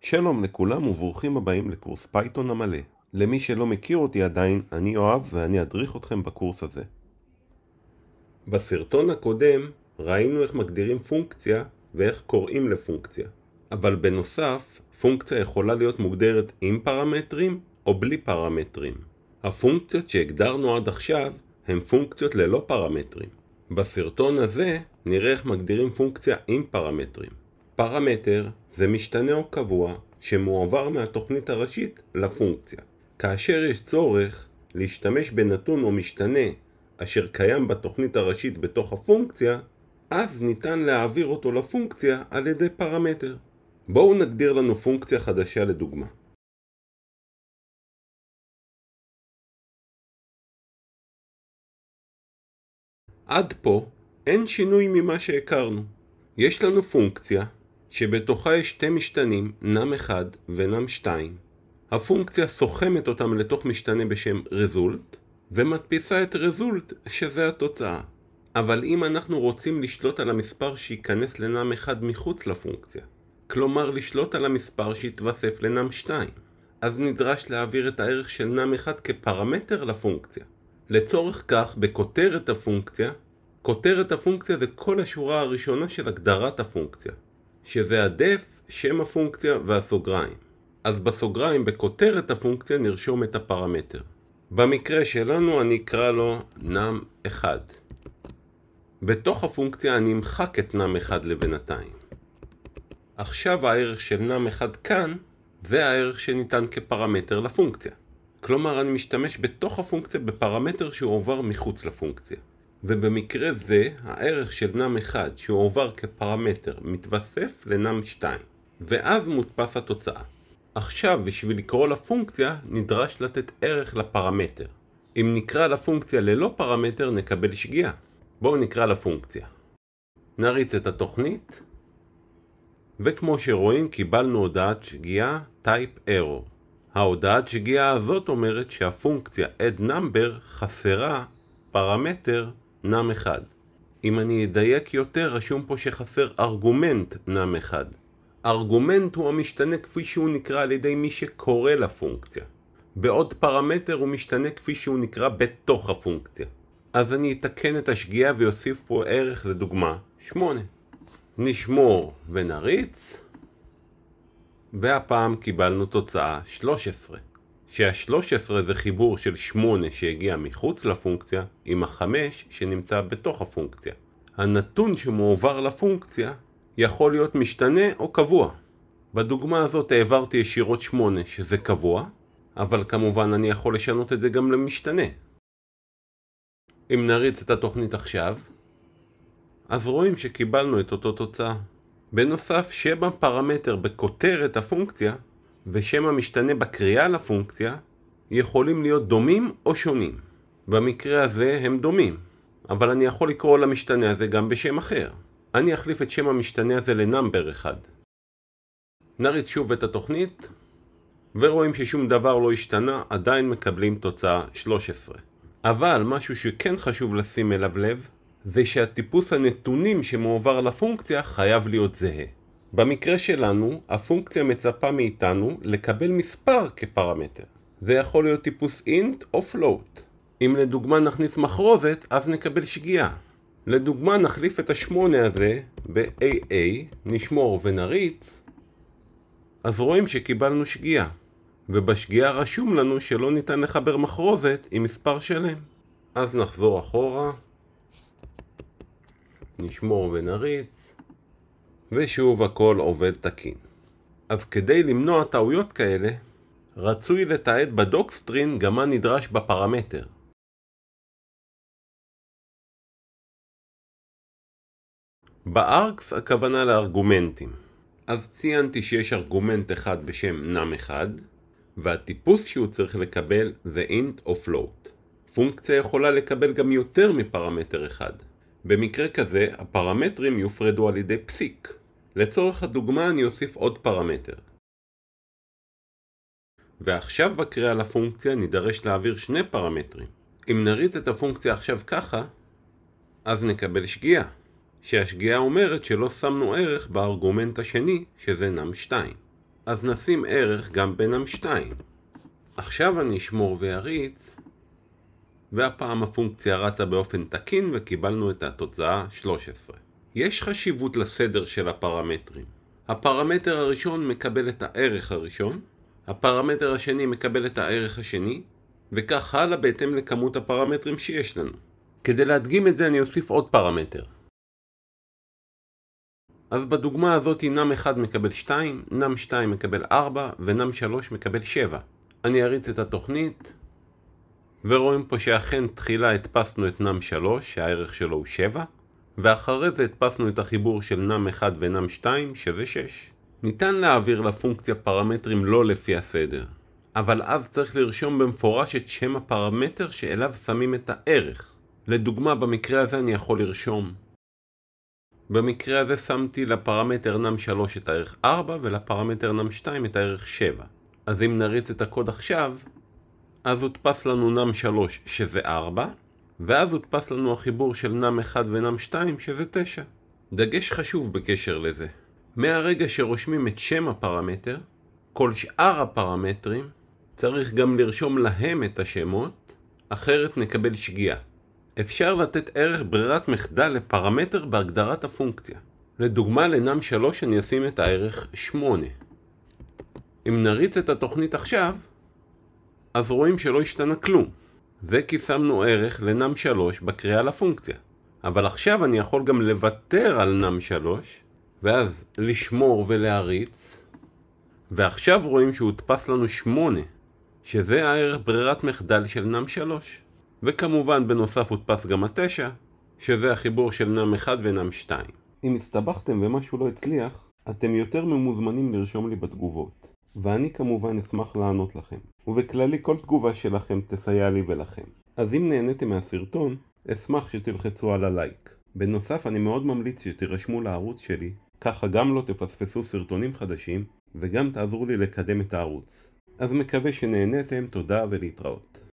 שלום לכולם וברוכים הבאים לקורס פייתון המלא. למי שלא מכיר אותי עדיין, אני יואב ואני אדריך אתכם בקורס הזה. בסרטון הקודם ראינו איך מגדירים פונקציה ואיך קוראים לפונקציה. אבל בנוסף, פונקציה יכולה להיות מוגדרת עם פרמטרים או בלי פרמטרים. הפונקציות שהגדרנו עד עכשיו הן פונקציות ללא פרמטרים. בסרטון הזה נראה איך מגדירים פונקציה עם פרמטרים. פרמטר זה משתנה או קבוע שמועבר מהתוכנית הראשית לפונקציה. כאשר יש צורך להשתמש בנתון או משתנה אשר קיים בתוכנית הראשית בתוך הפונקציה, אז ניתן להעביר אותו לפונקציה על ידי פרמטר. בואו נגדיר לנו פונקציה חדשה לדוגמה. עד פה אין שינוי ממה שהכרנו. יש לנו פונקציה שבתוכה יש שתי משתנים, num1 ו-num2. הפונקציה סוכמת אותם לתוך משתנה בשם result ומדפיסה את result שזה התוצאה. אבל אם אנחנו רוצים לשלוט על המספר שייכנס ל-num1 מחוץ לפונקציה, כלומר לשלוט על המספר שיתווסף ל-num2, אז נדרש להעביר את הערך של num1 כפרמטר לפונקציה. לצורך כך, בכותרת הפונקציה, כותרת הפונקציה זה כל השורה הראשונה של הגדרת הפונקציה, שזה הדף, שם הפונקציה והסוגריים. אז בסוגריים בכותרת הפונקציה נרשום את הפרמטר. במקרה שלנו אני אקרא לו num1. בתוך הפונקציה אני אמחק את num1 לבינתיים. עכשיו הערך של num1 כאן זה הערך שניתן כפרמטר לפונקציה. כלומר אני משתמש בתוך הפונקציה בפרמטר שעובר מחוץ לפונקציה. ובמקרה זה הערך של num1 שעובר כפרמטר מתווסף ל-num2 ואז מודפס התוצאה. עכשיו בשביל לקרוא לפונקציה נדרש לתת ערך לפרמטר. אם נקרא לפונקציה ללא פרמטר נקבל שגיאה. בואו נקרא לפונקציה. נריץ את התוכנית וכמו שרואים קיבלנו הודעת שגיאה type error. ההודעת שגיאה הזאת אומרת שהפונקציה add number חסרה פרמטר num1. אם אני אדייק יותר, רשום פה שחסר ארגומנט num1. ארגומנט הוא המשתנה כפי שהוא נקרא על ידי מי שקורא לפונקציה. בעוד פרמטר הוא משתנה כפי שהוא נקרא בתוך הפונקציה. אז אני אתקן את השגיאה ויוסיף פה ערך לדוגמה 8. נשמור ונריץ. והפעם קיבלנו תוצאה 13. שה-13 זה חיבור של 8 שהגיע מחוץ לפונקציה עם ה-5 שנמצא בתוך הפונקציה. הנתון שמועבר לפונקציה יכול להיות משתנה או קבוע. בדוגמה הזאת העברתי ישירות 8 שזה קבוע, אבל כמובן אני יכול לשנות את זה גם למשתנה. אם נריץ את התוכנית עכשיו, אז רואים שקיבלנו את אותו תוצאה. בנוסף, שם הפרמטר בכותרת הפונקציה ושם המשתנה בקריאה לפונקציה יכולים להיות דומים או שונים. במקרה הזה הם דומים, אבל אני יכול לקרוא למשתנה הזה גם בשם אחר. אני אחליף את שם המשתנה הזה לנאמבר 1. נריץ שוב את התוכנית ורואים ששום דבר לא השתנה, עדיין מקבלים תוצאה 13. אבל משהו שכן חשוב לשים אליו לב זה שהטיפוס הנתונים שמועבר לפונקציה חייב להיות זהה. במקרה שלנו, הפונקציה מצפה מאיתנו לקבל מספר כפרמטר. זה יכול להיות טיפוס int או float. אם לדוגמה נכניס מחרוזת, אז נקבל שגיאה. לדוגמה נחליף את ה8 הזה ב-AA, נשמור ונריץ, אז רואים שקיבלנו שגיאה. ובשגיאה רשום לנו שלא ניתן לחבר מחרוזת עם מספר שלם. אז נחזור אחורה, נשמור ונריץ, ושוב הכל עובד תקין. אז כדי למנוע טעויות כאלה, רצוי לתעד בדוקסטרין גם מה נדרש בפרמטר. בארקס הכוונה לארגומנטים. אז ציינתי שיש ארגומנט אחד בשם num1, והטיפוס שהוא צריך לקבל זה int או float. פונקציה יכולה לקבל גם יותר מפרמטר אחד. במקרה כזה, הפרמטרים יופרדו על ידי פסיק. לצורך הדוגמה אני אוסיף עוד פרמטר. ועכשיו בקריאה לפונקציה נידרש להעביר שני פרמטרים. אם נריץ את הפונקציה עכשיו ככה, אז נקבל שגיאה. שהשגיאה אומרת שלא שמנו ערך בארגומנט השני, שזה num2. אז נשים ערך גם בנם2. עכשיו אני אשמור ויריץ, והפעם הפונקציה רצה באופן תקין וקיבלנו את התוצאה 13. יש חשיבות לסדר של הפרמטרים. הפרמטר הראשון מקבל את הערך הראשון, הפרמטר השני מקבל את הערך השני, וכך הלאה בהתאם לכמות הפרמטרים שיש לנו. כדי להדגים את זה אני אוסיף עוד פרמטר. אז בדוגמה הזאת num1 מקבל 2, num2 מקבל 4 ונum3 מקבל 7. אני אריץ את התוכנית, ורואים פה שאכן תחילה הדפסנו את num3 שהערך שלו הוא 7, ואחרי זה הדפסנו את החיבור של num1 ונum2 שזה 6. ניתן להעביר לפונקציה פרמטרים לא לפי הסדר, אבל אז צריך לרשום במפורש את שם הפרמטר שאליו שמים את הערך. לדוגמה במקרה הזה אני יכול לרשום. במקרה הזה שמתי לפרמטר num3 את הערך 4 ולפרמטר num2 את הערך 7. אז אם נריץ את הקוד עכשיו, אז הודפס לנו num3 שזה 4, ואז הודפס לנו החיבור של num1 ונum2 שזה 9. דגש חשוב בקשר לזה. מהרגע שרושמים את שם הפרמטר, כל שאר הפרמטרים צריך גם לרשום להם את השמות, אחרת נקבל שגיאה. אפשר לתת ערך ברירת מחדל לפרמטר בהגדרת הפונקציה. לדוגמה לnum3 אני אשים את הערך 8. אם נריץ את התוכנית עכשיו, אז רואים שלא השתנה כלום. זה כי שמנו ערך לnum3 בקריאה לפונקציה. אבל עכשיו אני יכול גם לוותר על num3, ואז לשמור ולהריץ, ועכשיו רואים שהוא הודפס לנו 8, שזה הערך ברירת מחדל של num3. וכמובן בנוסף הודפס גם ה9, שזה החיבור של num1 ונum2. אם הסתבכתם ומשהו לא הצליח, אתם יותר ממוזמנים לרשום לי בתגובות, ואני כמובן אשמח לענות לכם. ובכללי כל תגובה שלכם תסייע לי ולכם. אז אם נהניתם מהסרטון, אשמח שתלחצו על הלייק. בנוסף אני מאוד ממליץ שתירשמו לערוץ שלי, ככה גם לא תפספסו סרטונים חדשים, וגם תעזרו לי לקדם את הערוץ. אז מקווה שנהניתם, תודה ולהתראות.